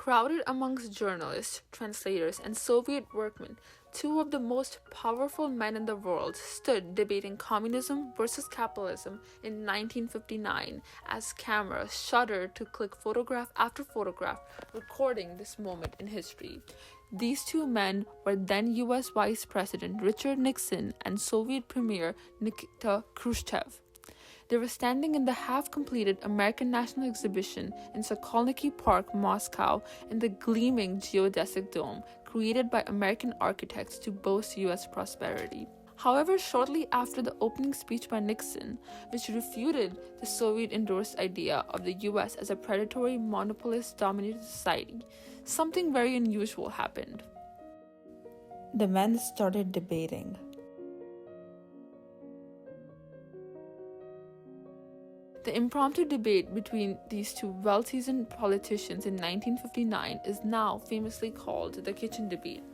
Crowded amongst journalists, translators, and Soviet workmen, two of the most powerful men in the world stood debating communism versus capitalism in 1959 as cameras shuddered to click photograph after photograph, recording this moment in history. These two men were then US Vice President Richard Nixon and Soviet Premier Nikita Khrushchev. They were standing in the half-completed American National Exhibition in Sokolniki Park, Moscow, in the gleaming geodesic dome created by American architects to boast U.S. prosperity. However, shortly after the opening speech by Nixon, which refuted the Soviet-endorsed idea of the U.S. as a predatory, monopolist-dominated society, something very unusual happened. The men started debating. The impromptu debate between these two well-seasoned politicians in 1959 is now famously called the kitchen debate.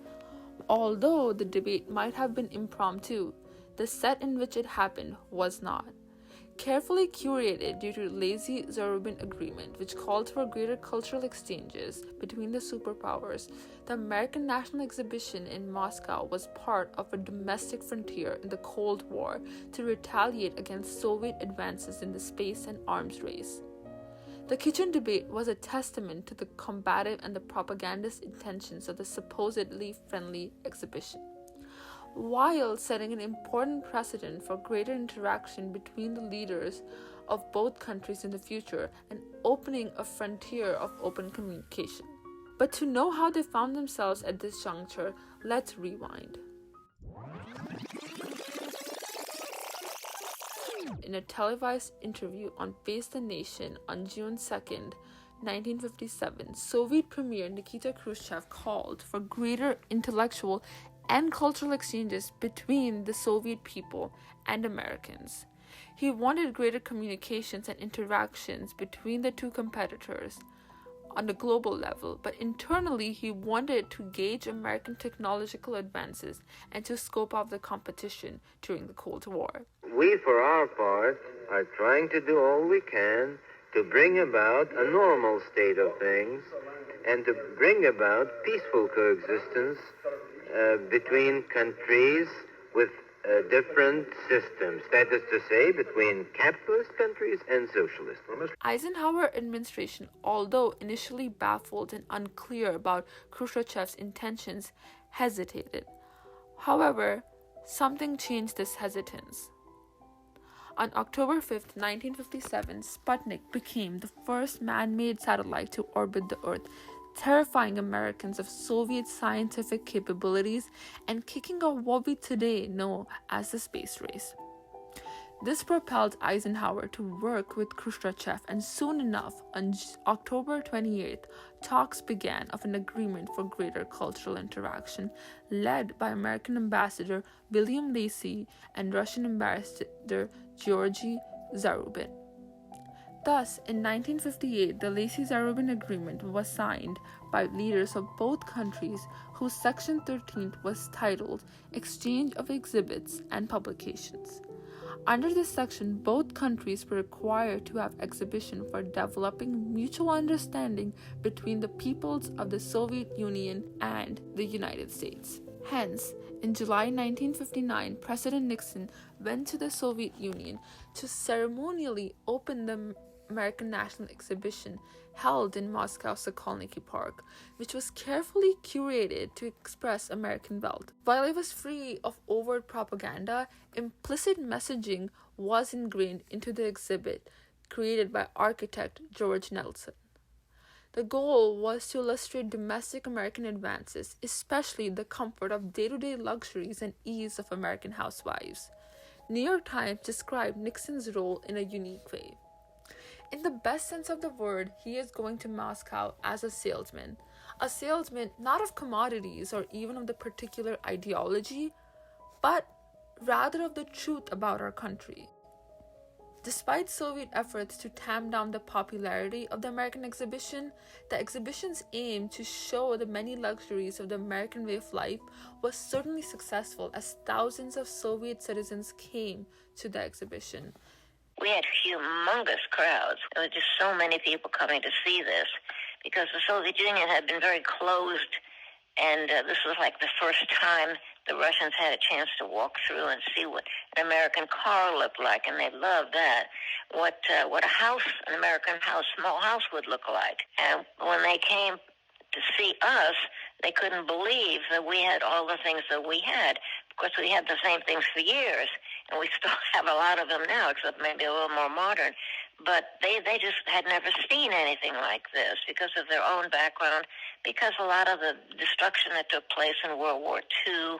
Although the debate might have been impromptu, the set in which it happened was not. Carefully curated due to the lazy Zarubin Agreement, which called for greater cultural exchanges between the superpowers, the American National Exhibition in Moscow was part of a domestic frontier in the Cold War to retaliate against Soviet advances in the space and arms race. The kitchen debate was a testament to the combative and the propagandist intentions of the supposedly friendly exhibition, while setting an important precedent for greater interaction between the leaders of both countries in the future and opening a frontier of open communication. But to know how they found themselves at this juncture, let's rewind. In a televised interview on Face the Nation on June 2nd, 1957, Soviet Premier Nikita Khrushchev called for greater intellectual and cultural exchanges between the Soviet people and Americans. He wanted greater communications and interactions between the two competitors on a global level, but internally he wanted to gauge American technological advances and to scope out the competition during the Cold War. We, for our part, are trying to do all we can to bring about a normal state of things and to bring about peaceful coexistence between countries with different systems, that is to say, between capitalist countries and socialist. Eisenhower administration, although initially baffled and unclear about Khrushchev's intentions, hesitated. However, something changed this hesitance. On October 5, 1957, Sputnik became the first man-made satellite to orbit the Earth, terrifying Americans of Soviet scientific capabilities and kicking off what we today know as the space race. This propelled Eisenhower to work with Khrushchev, and soon enough, on October 28th, talks began of an agreement for greater cultural interaction, led by American Ambassador William Lacy and Russian Ambassador Georgy Zarubin. Thus, in 1958, the Lacy-Zarubin Agreement was signed by leaders of both countries, whose Section 13 was titled Exchange of Exhibits and Publications. Under this section, both countries were required to have exhibition for developing mutual understanding between the peoples of the Soviet Union and the United States. Hence, in July 1959, President Nixon went to the Soviet Union to ceremonially open the American National Exhibition held in Moscow Sokolniki Park, which was carefully curated to express American wealth. While it was free of overt propaganda, implicit messaging was ingrained into the exhibit created by architect George Nelson. The goal was to illustrate domestic American advances, especially the comfort of day-to-day luxuries and ease of American housewives. New York Times described Nixon's role in a unique way. In the best sense of the word, he is going to Moscow as a salesman not of commodities or even of the particular ideology, but rather of the truth about our country. Despite Soviet efforts to tamp down the popularity of the American exhibition, the exhibition's aim to show the many luxuries of the American way of life was certainly successful, as thousands of Soviet citizens came to the exhibition. We had humongous crowds. There were just so many people coming to see this. because the Soviet Union had been very closed, and this was like the first time the Russians had a chance to walk through and see what an American car looked like, and they loved that. What a house, an American house, small house would look like. And when they came to see us, they couldn't believe that we had all the things that we had. Of course, we had the same things for years, and we still have a lot of them now, except maybe a little more modern. But they just had never seen anything like this because of their own background, because a lot of the destruction that took place in World War II.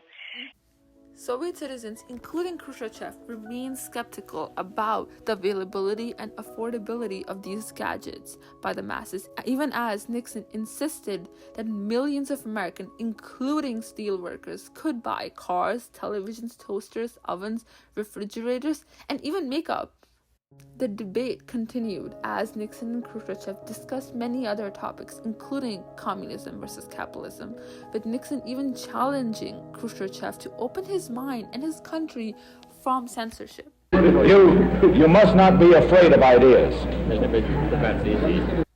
Soviet citizens, including Khrushchev, remained skeptical about the availability and affordability of these gadgets by the masses, even as Nixon insisted that millions of Americans, including steelworkers, could buy cars, televisions, toasters, ovens, refrigerators, and even makeup. The debate continued as Nixon and Khrushchev discussed many other topics, including communism versus capitalism, with Nixon even challenging Khrushchev to open his mind and his country from censorship. You must not be afraid of ideas.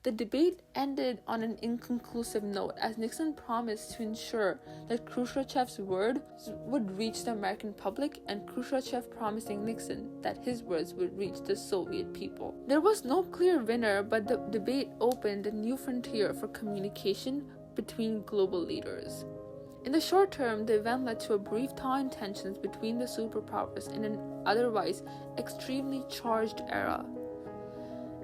The debate ended on an inconclusive note as Nixon promised to ensure that Khrushchev's words would reach the American public, and Khrushchev promising Nixon that his words would reach the Soviet people. There was no clear winner, but the debate opened a new frontier for communication between global leaders. In the short term, the event led to a brief thaw in tensions between the superpowers in an otherwise extremely charged era.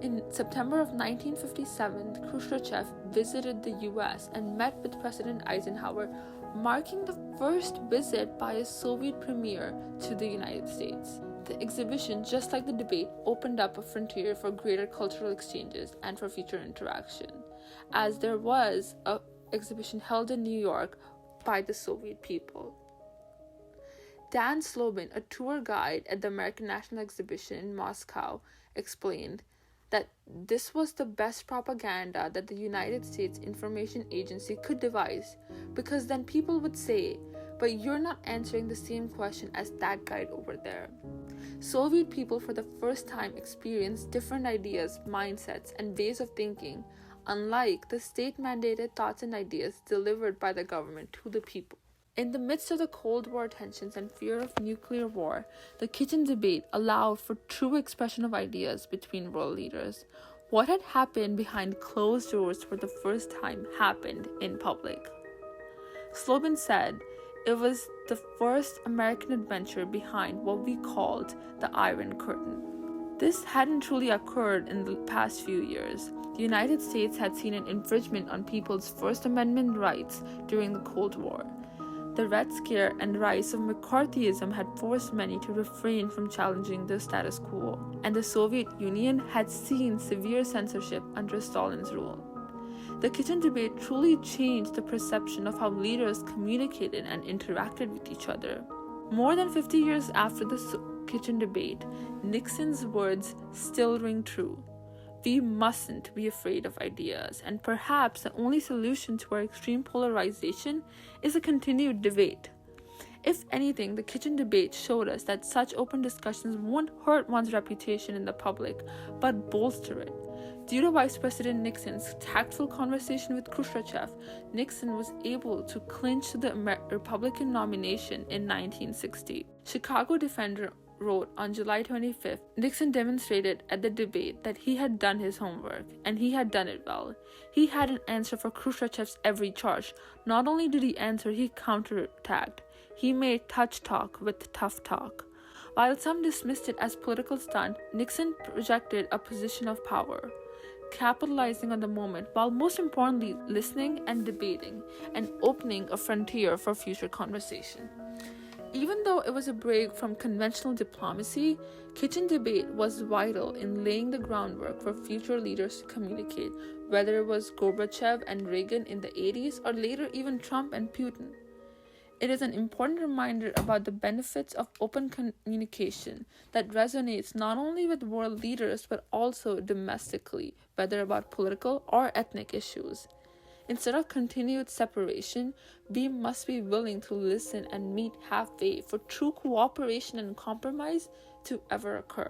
In September of 1957, Khrushchev visited the US and met with President Eisenhower, marking the first visit by a Soviet premier to the United States. The exhibition, just like the debate, opened up a frontier for greater cultural exchanges and for future interaction, as there was an exhibition held in New York by the Soviet people. Dan Slobin, a tour guide at the American National Exhibition in Moscow, explained that this was the best propaganda that the United States Information Agency could devise, because then people would say, but you're not answering the same question as that guide over there. Soviet people for the first time experienced different ideas, mindsets, and ways of thinking, unlike the state-mandated thoughts and ideas delivered by the government to the people. In the midst of the Cold War tensions and fear of nuclear war, the kitchen debate allowed for true expression of ideas between world leaders. What had happened behind closed doors for the first time happened in public. Slobin said it was the first American adventure behind what we called the Iron Curtain. This hadn't truly occurred in the past few years. The United States had seen an infringement on people's First Amendment rights during the Cold War. The Red Scare and rise of McCarthyism had forced many to refrain from challenging the status quo, and the Soviet Union had seen severe censorship under Stalin's rule. The kitchen debate truly changed the perception of how leaders communicated and interacted with each other. More than 50 years after the kitchen debate, Nixon's words still ring true. We mustn't be afraid of ideas, and perhaps the only solution to our extreme polarization is a continued debate. If anything, the kitchen debate showed us that such open discussions won't hurt one's reputation in the public, but bolster it. Due to Vice President Nixon's tactful conversation with Khrushchev, Nixon was able to clinch the Republican nomination in 1960. Chicago Defender wrote on July 25th, Nixon demonstrated at the debate that he had done his homework, and he had done it well. He had an answer for Khrushchev's every charge. Not only did he answer, he counterattacked. He made touch talk with tough talk. While some dismissed it as political stunt, Nixon projected a position of power, capitalizing on the moment, while most importantly listening and debating, and opening a frontier for future conversation. Even though it was a break from conventional diplomacy, kitchen debate was vital in laying the groundwork for future leaders to communicate, whether it was Gorbachev and Reagan in the 80s or later even Trump and Putin. It is an important reminder about the benefits of open communication that resonates not only with world leaders but also domestically, whether about political or ethnic issues. Instead of continued separation, we must be willing to listen and meet halfway for true cooperation and compromise to ever occur.